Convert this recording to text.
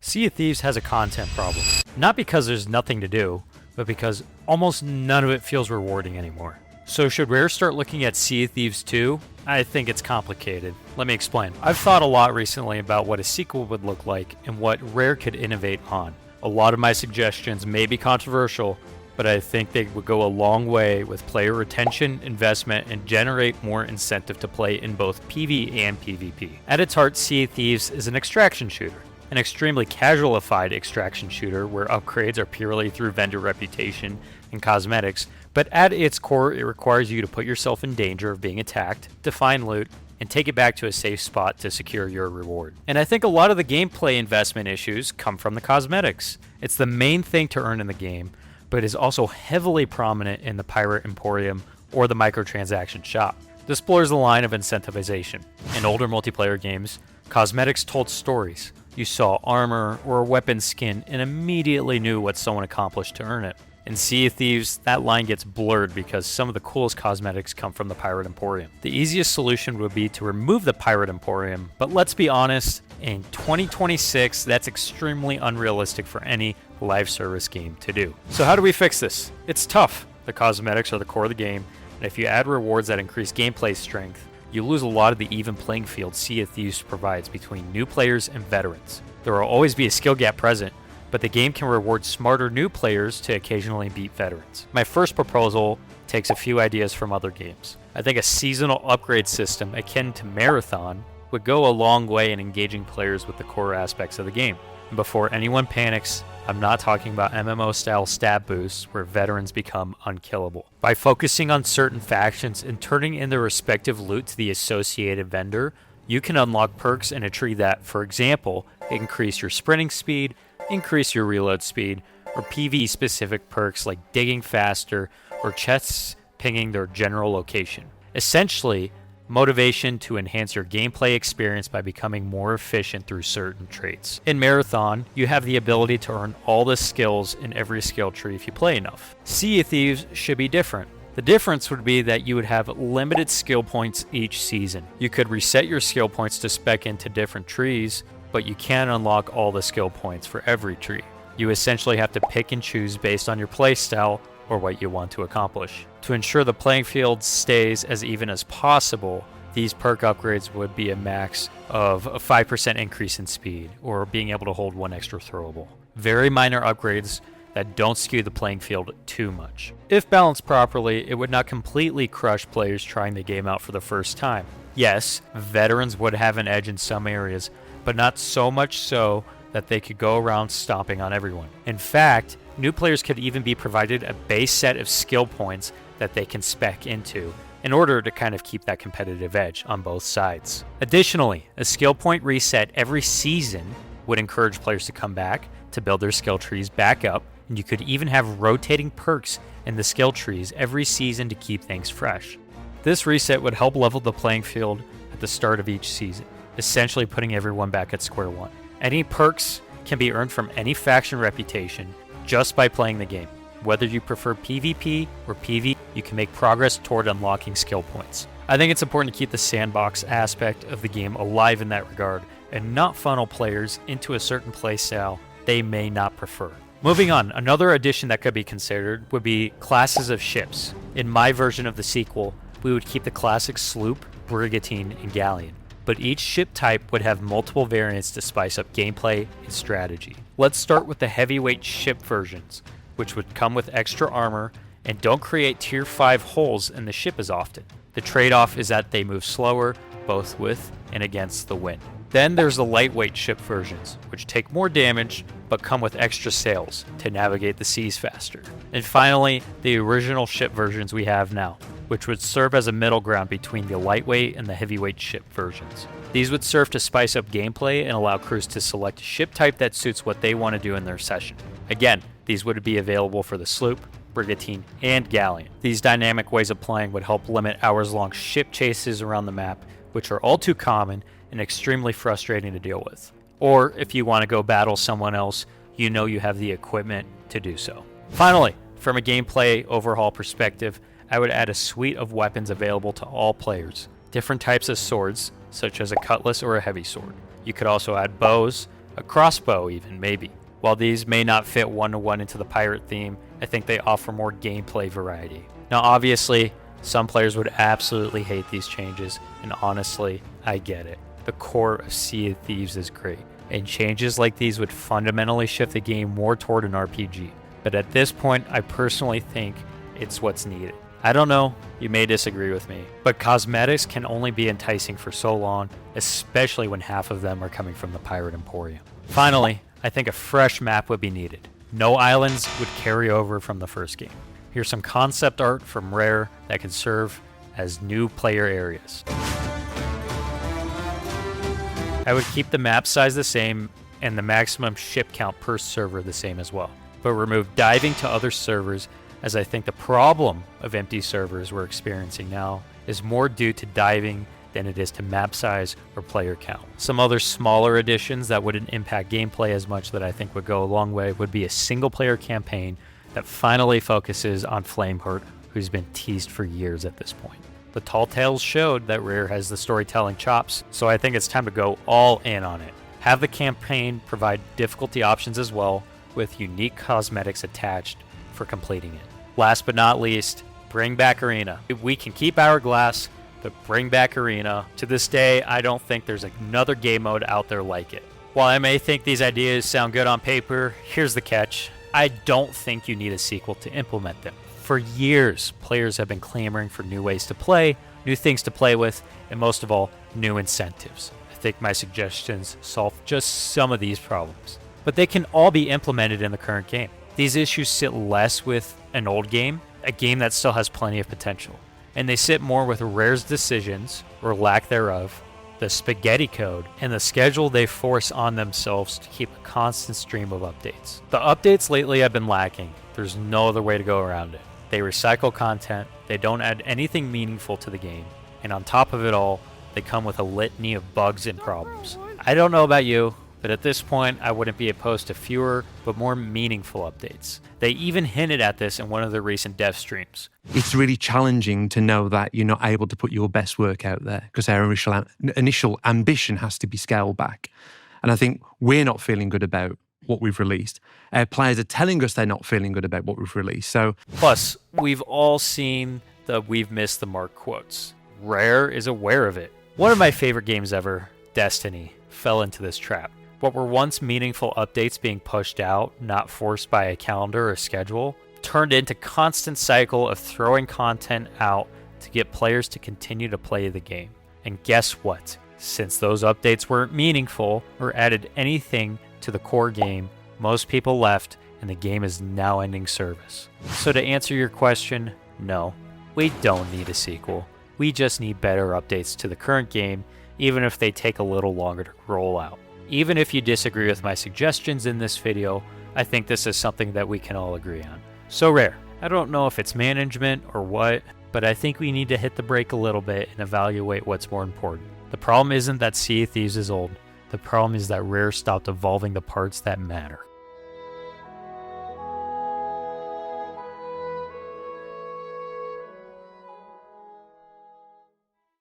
Sea of Thieves has a content problem. Not because there's nothing to do, but because almost none of it feels rewarding anymore. So should Rare start looking at Sea of Thieves 2? I think it's complicated. Let me explain. I've thought a lot recently about what a sequel would look like and what Rare could innovate on. A lot of my suggestions may be controversial, but I think they would go a long way with player retention, investment, and generate more incentive to play in both PvE and PvP. At its heart, Sea of Thieves is an extraction shooter. An extremely casualified extraction shooter where upgrades are purely through vendor reputation and cosmetics, but at its core it requires you to put yourself in danger of being attacked, to find loot, and take it back to a safe spot to secure your reward. And I think a lot of the gameplay investment issues come from the cosmetics. It's the main thing to earn in the game, but is also heavily prominent in the Pirate Emporium or the microtransaction shop. This blurs the line of incentivization. In older multiplayer games, cosmetics told stories. You saw armor or a weapon skin and immediately knew what someone accomplished to earn it. In Sea of Thieves, that line gets blurred because some of the coolest cosmetics come from the Pirate Emporium. The easiest solution would be to remove the Pirate Emporium, but let's be honest, in 2026, that's extremely unrealistic for any live service game to do. So how do we fix this? It's tough. The cosmetics are the core of the game, and if you add rewards that increase gameplay strength, you lose a lot of the even playing field Sea of Thieves provides between new players and veterans. There will always be a skill gap present, but the game can reward smarter new players to occasionally beat veterans. My first proposal takes a few ideas from other games. I think a seasonal upgrade system akin to Marathon would go a long way in engaging players with the core aspects of the game. And before anyone panics, I'm not talking about MMO-style stab boosts where veterans become unkillable. By focusing on certain factions and turning in their respective loot to the associated vendor, you can unlock perks in a tree that, for example, increase your sprinting speed, increase your reload speed, or PvE-specific perks like digging faster or chests pinging their general location. Essentially, motivation to enhance your gameplay experience by becoming more efficient through certain traits. In Marathon, you have the ability to earn all the skills in every skill tree if you play enough. Sea of Thieves should be different. The difference would be that you would have limited skill points each season. You could reset your skill points to spec into different trees, but you can't unlock all the skill points for every tree. You essentially have to pick and choose based on your playstyle or what you want to accomplish. To ensure the playing field stays as even as possible, these perk upgrades would be a max of a 5% increase in speed, or being able to hold one extra throwable. Very minor upgrades that don't skew the playing field too much. If balanced properly, it would not completely crush players trying the game out for the first time. Yes, veterans would have an edge in some areas, but not so much so that they could go around stomping on everyone. In fact, new players could even be provided a base set of skill points that they can spec into in order to kind of keep that competitive edge on both sides. Additionally, a skill point reset every season would encourage players to come back to build their skill trees back up, and you could even have rotating perks in the skill trees every season to keep things fresh. This reset would help level the playing field at the start of each season, essentially putting everyone back at square one. Any perks can be earned from any faction reputation just by playing the game. Whether you prefer PvP or PvE, you can make progress toward unlocking skill points. I think it's important to keep the sandbox aspect of the game alive in that regard and not funnel players into a certain playstyle they may not prefer. Moving on, another addition that could be considered would be classes of ships. In my version of the sequel, we would keep the classic sloop, brigantine, and galleon, but each ship type would have multiple variants to spice up gameplay and strategy. Let's start with the heavyweight ship versions, which would come with extra armor and don't create tier 5 holes in the ship as often. The trade-off is that they move slower, both with and against the wind. Then there's the lightweight ship versions, which take more damage but come with extra sails to navigate the seas faster. And finally, the original ship versions we have now, which would serve as a middle ground between the lightweight and the heavyweight ship versions. These would serve to spice up gameplay and allow crews to select a ship type that suits what they want to do in their session. Again, these would be available for the sloop, brigantine, and galleon. These dynamic ways of playing would help limit hours-long ship chases around the map, which are all too common and extremely frustrating to deal with. Or if you want to go battle someone else, you know you have the equipment to do so. Finally, from a gameplay overhaul perspective, I would add a suite of weapons available to all players. Different types of swords, such as a cutlass or a heavy sword. You could also add bows, A crossbow even, maybe. While these may not fit one-to-one into the pirate theme, I think they offer more gameplay variety. Now obviously, some players would absolutely hate these changes, and honestly, I get it. The core of Sea of Thieves is great, and changes like these would fundamentally shift the game more toward an RPG. But at this point, I personally think it's what's needed. I don't know, you may disagree with me, but cosmetics can only be enticing for so long, especially when half of them are coming from the Pirate Emporium. Finally, I think a fresh map would be needed. No islands would carry over from the first game. Here's some concept art from Rare that could serve as new player areas. I would keep the map size the same and the maximum ship count per server the same as well, but remove diving to other servers, as I think the problem of empty servers we're experiencing now is more due to diving than it is to map size or player count. Some other smaller additions that wouldn't impact gameplay as much that I think would go a long way would be a single player campaign that finally focuses on Flameheart, who's been teased for years at this point. The Tall Tales showed that Rare has the storytelling chops, so I think it's time to go all in on it. Have the campaign provide difficulty options as well, with unique cosmetics attached for completing it. Last but not least, bring back Arena. We can keep Hourglass, but bring back Arena. To this day, I don't think there's another game mode out there like it. While I may think these ideas sound good on paper, here's the catch. I don't think you need a sequel to implement them. For years, players have been clamoring for new ways to play, new things to play with, and most of all, new incentives. I think my suggestions solve just some of these problems, but they can all be implemented in the current game. These issues sit less with an old game, a game that still has plenty of potential, and they sit more with Rare's decisions, or lack thereof, the spaghetti code, and the schedule they force on themselves to keep a constant stream of updates. The updates lately have been lacking. There's no other way to go around it. They recycle content, they don't add anything meaningful to the game, and on top of it all, they come with a litany of bugs and problems. I don't know about you, but at this point, I wouldn't be opposed to fewer but more meaningful updates. They even hinted at this in one of their recent dev streams. It's really challenging to know that you're not able to put your best work out there because our initial ambition has to be scaled back. And I think we're not feeling good about what we've released. Our players are telling us they're not feeling good about what we've released. So, plus, we've all seen the "we've missed the mark" quotes. Rare is aware of it. One of my favorite games ever, Destiny, fell into this trap. What were once meaningful updates being pushed out, not forced by a calendar or schedule, turned into constant cycle of throwing content out to get players to continue to play the game. And guess what? Since those updates weren't meaningful or added anything to the core game, most people left and the game is now ending service. So to answer your question, no, we don't need a sequel. We just need better updates to the current game, even if they take a little longer to roll out. Even if you disagree with my suggestions in this video, I think this is something that we can all agree on. So Rare, I don't know if it's management or what, but I think we need to hit the brake a little bit and evaluate what's more important. The problem isn't that Sea of Thieves is old. The problem is that Rare stopped evolving the parts that matter.